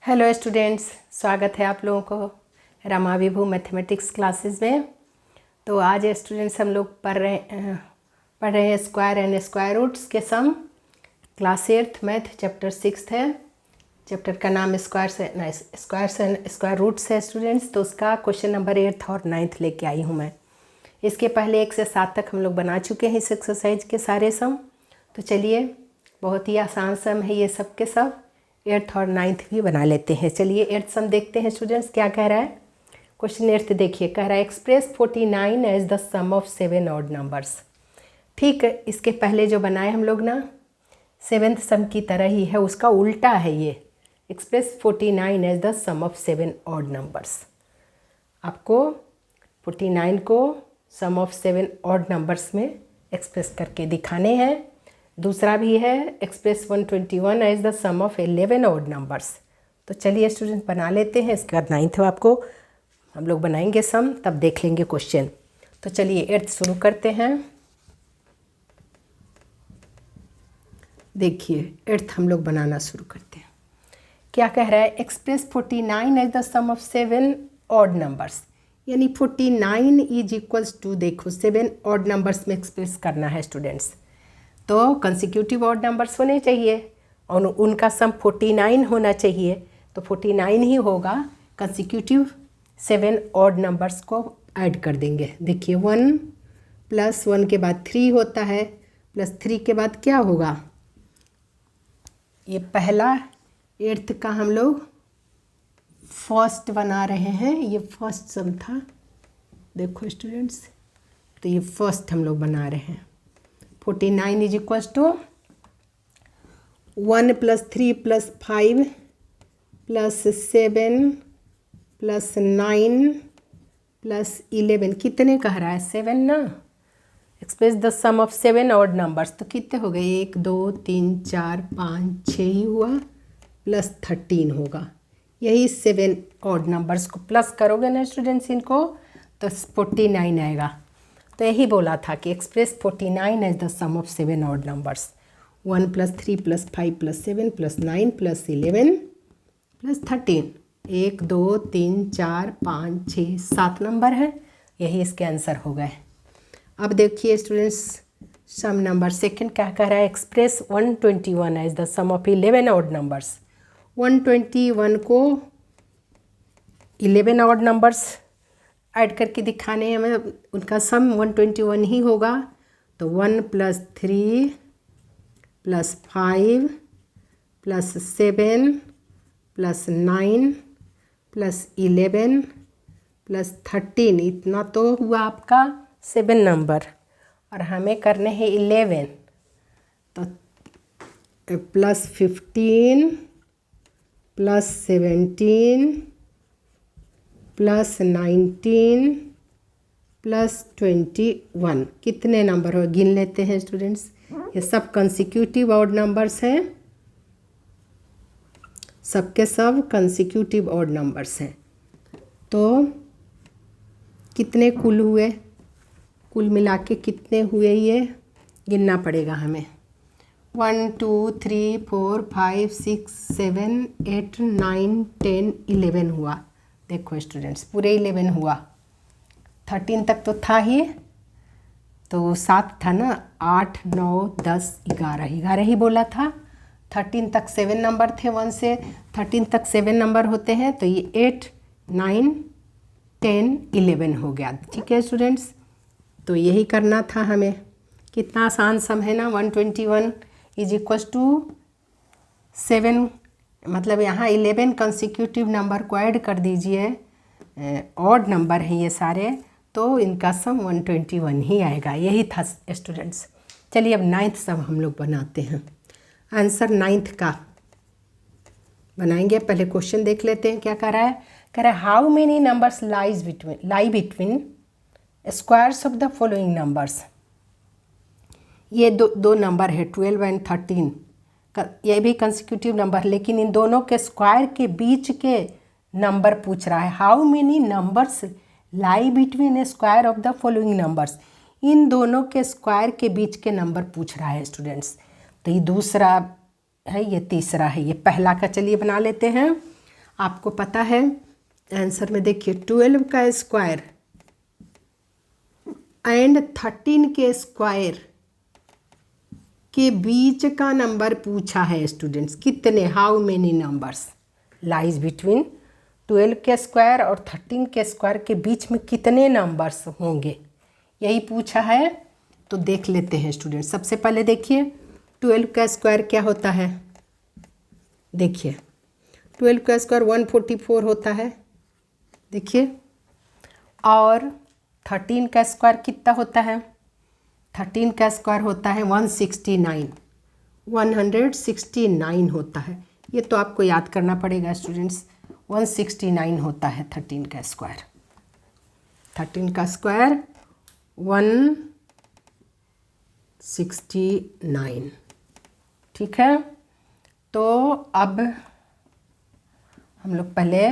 Hello students, स्वागत है आप लोगों को रमा विभू मैथमेटिक्स क्लासेस में। तो आज स्टूडेंट्स हम लोग पढ़ रहे हैं स्क्वायर एंड स्क्वायर रूट्स के सम। क्लास 8th मैथ चैप्टर 6 है। चैप्टर का नाम स्क्वायर्स एंड स्क्वायर रूट्स है स्टूडेंट्स। तो उसका क्वेश्चन नंबर 8th और 9th लेके आई हूँ मैं। इसके पहले 1 से 7 तक हम लोग बना चुके हैं इस एक्सरसाइज के सारे सम। तो चलिए, बहुत ही आसान सम है ये सब के सब। 8th और 9th भी बना लेते हैं। चलिए 8th सम देखते हैं स्टूडेंट्स, क्या कह रहा है। क्वेश्चन 8th देखिए, कह रहा है express 49 as the sum of 7 odd numbers. ठीक है, इसके पहले जो बनाए हम लोग ना 7th सम की तरह ही है, उसका उल्टा है ये। Express 49 as the sum of 7 odd numbers. आपको 49 को सम ऑफ 7 ऑड नंबर्स में एक्सप्रेस करके दिखाने हैं। दूसरा भी है express 121 as the sum of 11 odd numbers. तो चलिए स्टूडेंट बना लेते हैं। इसके बाद 9th आपको हम लोग बनाएंगे सम, तब देख लेंगे क्वेश्चन। तो चलिए 8th शुरू करते हैं। देखिए 8th हम लोग बनाना शुरू करते हैं। क्या कह रहा है, express 49 as the sum of 7 odd numbers. यानी 49 इज इक्वल्स टू, देखो 7 ऑड नंबर्स में एक्सप्रेस करना है स्टूडेंट्स, तो कंसेक्यूटिव ऑड नंबर्स होने चाहिए और उनका सम 49 होना चाहिए। तो 49 ही होगा। कंसेक्यूटिव 7 ऑड नंबर्स को ऐड कर देंगे। देखिए 1 + 1 के बाद 3 होता है, +3 के बाद क्या होगा। ये पहला 8th का हम लोग फर्स्ट बना रहे हैं। ये फर्स्ट सम था, देखो स्टूडेंट्स। तो ये फर्स्ट हम लोग बना रहे हैं। 49 इज इक्वल्स टू 1 + 3 + 5 + 7 + 9 + 11। कितने कह रहा है, 7 ना। Express the sum of 7 odd numbers. तो कितने हो गए, 1 2 3 4 5 6 ही हुआ, +13 होगा। यही 7 ऑड नंबर्स को प्लस करोगे ना स्टूडेंट्स इनको, तो 49 आएगा। तो यही बोला था कि express 49 as the sum of 7 odd numbers. 1 + 3 + 5 + 7 + 9 + 11 + 13। 1 2 3 4 5 6 7 number है। यही इसके आंसर हो गए। अब देखिए स्टूडेंट्स, सम नंबर सेकंड क्या कह रहा है, express 121 as the sum of 11 odd numbers. 121 को 11 ऑड नंबर्स ऐड करके दिखाने हैं हमें, उनका सम 121 ही होगा। तो 1 + 3 + 5 + 7 + 9 + 11 + 13, इतना तो हुआ आपका 7 नंबर, और हमें करने हैं 11। तो +15 + 17 + 19 + 21। कितने नंबर हो, गिन लेते हैं स्टूडेंट्स। ये सब कंसेक्यूटिव ऑड नंबर्स हैं, सबके सब कंसेक्यूटिव ऑड नंबर्स हैं। तो कितने कुल हुए, कुल मिला के कितने हुए ये गिनना पड़ेगा हमें। 1 2 3 4 5 6 7 8 9 10 11 हुआ। देखो स्टूडेंट्स, पूरे 11 हुआ। 13 तक तो था ही, तो 7 था ना, 8 9 10 11 ही बोला था। 13 तक 7 नंबर थे, 1 से 13 तक 7 नंबर होते हैं। तो ये 8 9 10 11 हो गया। ठीक है स्टूडेंट्स, तो यही करना था हमें। कितना आसान सम है ना। 121 इज इक्वल्स टू 7, मतलब यहाँ 11 कंसेक्यूटिव नंबर को ऐड कर दीजिए। ऑड नंबर हैं ये सारे, तो इनका सम 121 ही आएगा। यही था स्टूडेंट्स। चलिए अब 9th सम हम लोग बनाते हैं। आंसर 9th का बनाएंगे। पहले क्वेश्चन देख लेते हैं क्या कह रहा है। कह रहा है how many numbers lie between squares of the following numbers. ये दो नंबर है 12 और 13। ये भी कंसेक्यूटिव नंबर, लेकिन इन दोनों के स्क्वायर के बीच के नंबर पूछ रहा है। How many numbers lie between a square of the following numbers. इन दोनों के स्क्वायर के बीच के नंबर पूछ रहा है स्टूडेंट्स। तो ये दूसरा है, ये तीसरा है। ये पहला का चलिए बना लेते हैं। आपको पता है आंसर में देखिए 12 का स्क्वायर एंड 13 के स्क्वायर के बीच का नंबर पूछा है स्टूडेंट्स। कितने, how many numbers lies between 12 के स्क्वायर और 13 के स्क्वायर के बीच में कितने नंबर्स होंगे, यही पूछा है। तो देख लेते हैं स्टूडेंट्स। सबसे पहले देखिए 12 का स्क्वायर क्या होता है। देखिए 12 का स्क्वायर 144 होता है, देखिए। और 13 का स्क्वायर कितना होता है, 13 का स्क्वायर होता है 169 होता है। ये तो आपको याद करना पड़ेगा स्टूडेंट्स, 169 होता है 13 का स्क्वायर। 13 का स्क्वायर 169, ठीक है। तो अब हम लोग पहले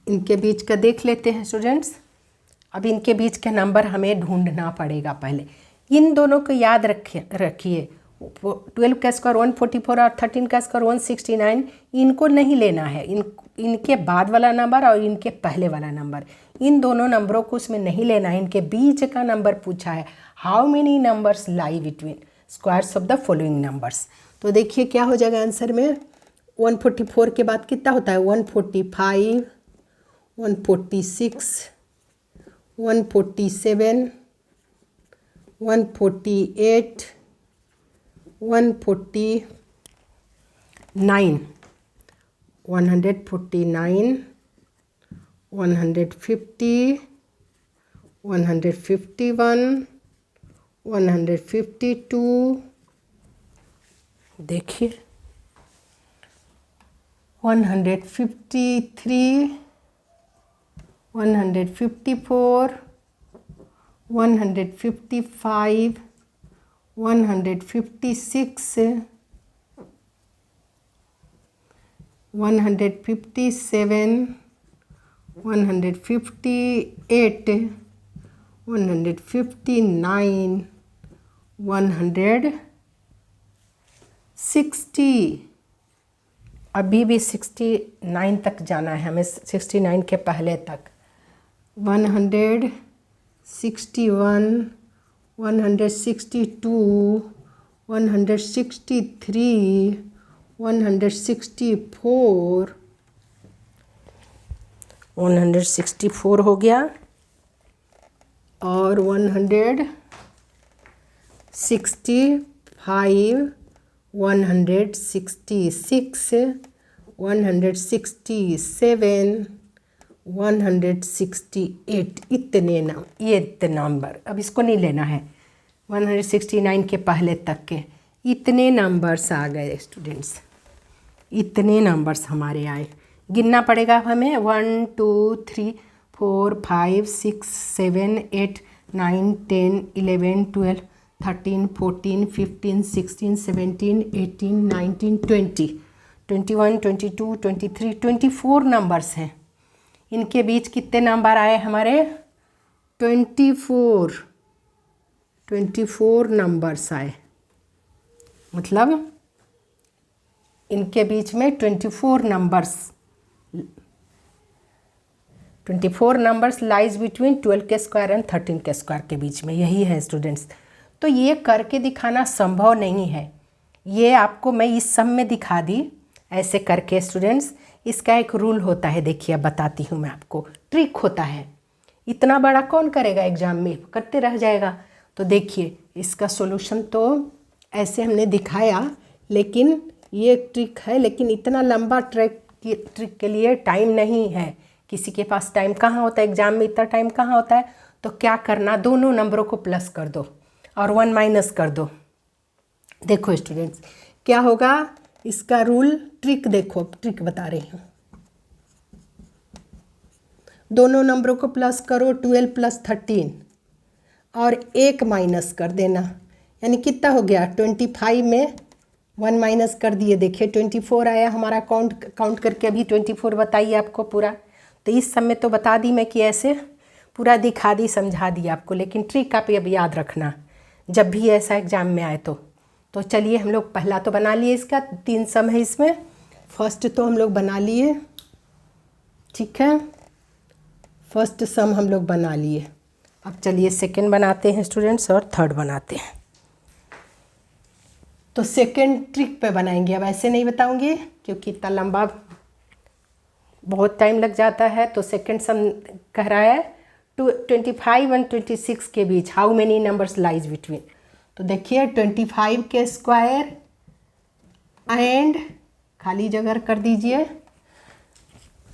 इनके बीच का देख लेते हैं स्टूडेंट्स। अब इनके बीच के नंबर हमें ढूंढना पड़ेगा। पहले इन दोनों को याद रखिए 12 का स्क्वायर 144 और 13 का स्क्वायर 169, इनको नहीं लेना है। इनके बाद वाला नंबर और इनके पहले वाला नंबर, इन दोनों नंबरों को उसमें नहीं लेना है। इनके बीच का नंबर पूछा है, how many numbers lie between squares of the following numbers. तो देखिए क्या हो जाएगा आंसर में। 144 के बाद कितना होता है, 145, 146, 147, 148, 149, 149, 150, 151, 152, देखिए 153, 154, 155, 156, 157, 158, 159, 160। अभी भी 69 तक जाना है हमें, 69 के पहले तक। 161, 162, 163, 164, 164 हो गया। और 165, 166, 167, 168, ये इतने नंबर। अब इसको नहीं लेना है, 169 के पहले तक के इतने नंबर्स आ गए स्टूडेंट्स। इतने नंबर्स हमारे आए, गिनना पड़ेगा हमें। 1 2 3 4 5 6 7 8 9 10 11 12 13 14 15 16 17 18 19 20 21 22 23 24 नंबर्स हैं। इनके बीच कितने नंबर आए हमारे, 24 नंबर्स आए। मतलब इनके बीच में 24 नंबर्स लाइज बिटवीन 12 के स्क्वायर एंड 13 के स्क्वायर के बीच में, यही है स्टूडेंट्स। तो ये करके दिखाना संभव नहीं है, ये आपको मैं इस सम में दिखा दी ऐसे करके स्टूडेंट्स। इसका एक रूल होता है, देखिए अब बताती हूँ मैं आपको, ट्रिक होता है। इतना बड़ा कौन करेगा एग्जाम में, करते रह जाएगा। तो देखिए इसका सॉल्यूशन तो ऐसे हमने दिखाया, लेकिन ये एक ट्रिक है। लेकिन इतना लंबा ट्रिक के लिए टाइम नहीं है, किसी के पास टाइम कहाँ होता है, एग्जाम में इतना टाइम कहाँ होता है। तो क्या करना, दोनों नंबरों को प्लस कर दो और 1 माइनस कर दो। देखो स्टूडेंट्स क्या होगा, इसका रूल, ट्रिक देखो, ट्रिक बता रही हूँ। दोनों नंबरों को प्लस करो, 12 + 13, और 1 माइनस कर देना, यानी कितना हो गया, 25 में 1 माइनस कर दिए। देखिए 24 आया हमारा, काउंट करके अभी 24 बताइए आपको पूरा। तो इस समय तो बता दी मैं कि ऐसे पूरा दिखा दी, समझा दी आपको, लेकिन ट्रिक आप अब याद रखना जब भी ऐसा एग्जाम में आए तो तो चलिए हम लोग पहला तो बना लिए, इसका 3 सम है इसमें, फर्स्ट तो हम लोग बना लिए, ठीक है, फर्स्ट सम हम लोग बना लिए। अब चलिए सेकंड बनाते हैं स्टूडेंट्स और थर्ड बनाते हैं। तो सेकंड ट्रिक पे बनाएंगे, अब ऐसे नहीं बताऊंगी क्योंकि इतना लंबा बहुत टाइम लग जाता है। तो सेकंड सम कह रहा है 25 और 26 के बीच how many numbers lies between. तो देखिए 25 के स्क्वायर एंड खाली जगह कर दीजिए,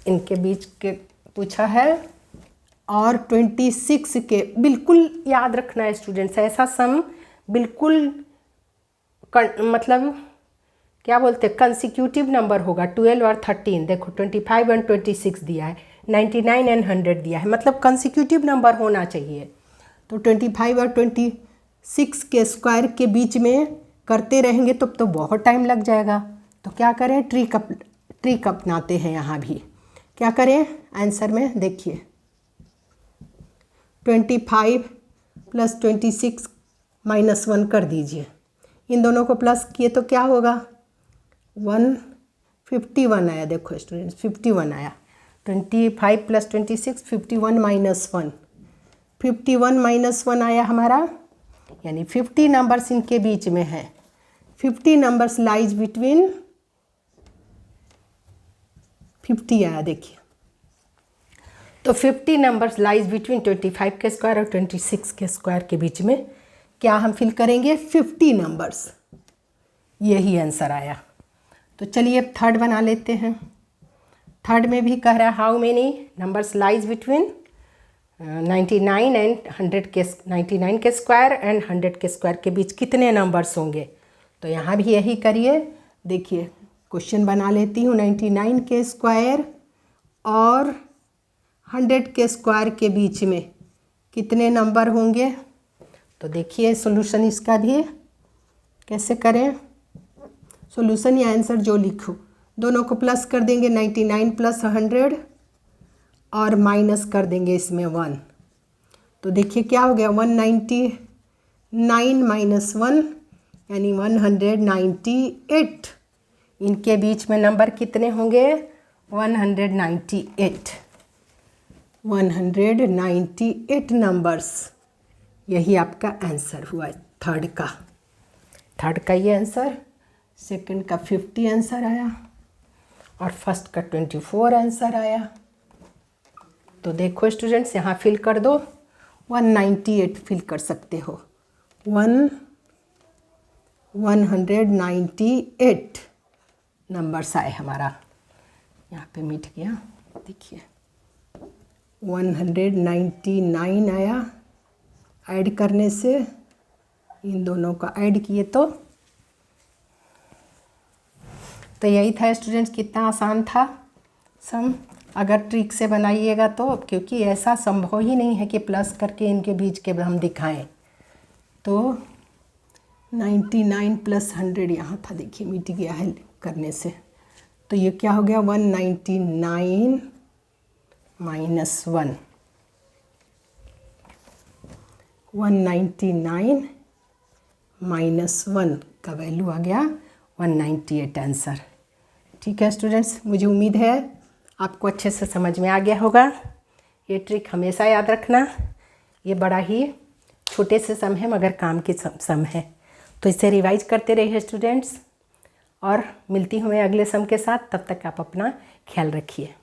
इनके बीच के पूछा है, और 26 के, बिल्कुल याद रखना है स्टूडेंट्स, ऐसा सम बिल्कुल मतलब क्या बोलते हैं कंसिक्यूटिव नंबर होगा, 12 और 13। देखो 25 और 26 दिया है, 99 एंड 100 दिया है, मतलब कंसिक्यूटिव नंबर होना चाहिए। तो 25 और 26 के स्क्वायर के बीच में करते रहेंगे तो बहुत टाइम लग जाएगा। तो क्या करें, ट्रिक अपनाते हैं यहाँ भी। क्या करें आंसर में, देखिए 25 प्लस 26 माइनस 1 कर दीजिए, इन दोनों को प्लस किए तो क्या होगा 151 आया। देखो स्टूडेंट्स 51 आया, 25 प्लस 26 51 माइनस 1, 51 माइनस 1 आया हमारा, यानी 50 नंबर्स इनके बीच में है। 50 नंबर्स लाइज बिटवीन 50 आया, देखिए। तो 50 नंबर्स लाइज बिटवीन 25 के स्क्वायर और 26 के स्क्वायर के बीच में क्या हम फिल करेंगे 50 नंबर्स, यही आंसर आया। तो चलिए अब थर्ड बना लेते हैं। थर्ड में भी कह रहा है how many numbers lies between 99 and 100 के 99 के स्क्वायर एंड 100 के स्क्वायर के बीच कितने नंबर्स होंगे। तो यहाँ भी यही करिए, देखिए क्वेश्चन बना लेती हूँ। 99 के स्क्वायर और 100 के स्क्वायर के बीच में कितने नंबर होंगे। तो देखिए सॉल्यूशन इसका भी कैसे करें, सॉल्यूशन या आंसर जो लिखो, दोनों को प्लस कर देंगे 99 प्लस 100 और माइनस कर देंगे इसमें 1। तो देखिए क्या हो गया 199 माइनस 1 यानी 198। इनके बीच में नंबर कितने होंगे 198 नंबर्स, यही आपका आंसर हुआ थर्ड का ये आंसर। सेकंड का 50 आंसर आया और फर्स्ट का 24 आंसर आया। तो देखो स्टूडेंट्स यहाँ फिल कर दो, 198 फिल कर सकते हो, 198 नंबर्स आए हमारा, यहाँ पे मिट गया, देखिए 199 आया। ऐड करने से इन दोनों का ऐड किए तो यही था स्टूडेंट्स, कितना आसान था सम। अगर ट्रिक से बनाइएगा तो, क्योंकि ऐसा संभव ही नहीं है कि प्लस करके इनके बीच के हम दिखाएं। तो 99 प्लस 100 यहाँ था, देखिए मिट गया है करने से। तो ये क्या हो गया 199 माइनस 1, 199 माइनस 1 का वैल्यू आ गया 198 आंसर। ठीक है स्टूडेंट्स, मुझे उम्मीद है आपको अच्छे से समझ में आ गया होगा। ये ट्रिक हमेशा याद रखना, ये बड़ा ही छोटे से सम है मगर काम के सम है। तो इसे रिवाइज करते रहिए स्टूडेंट्स, और मिलती हूँ मैं अगले सम के साथ। तब तक आप अपना ख्याल रखिए।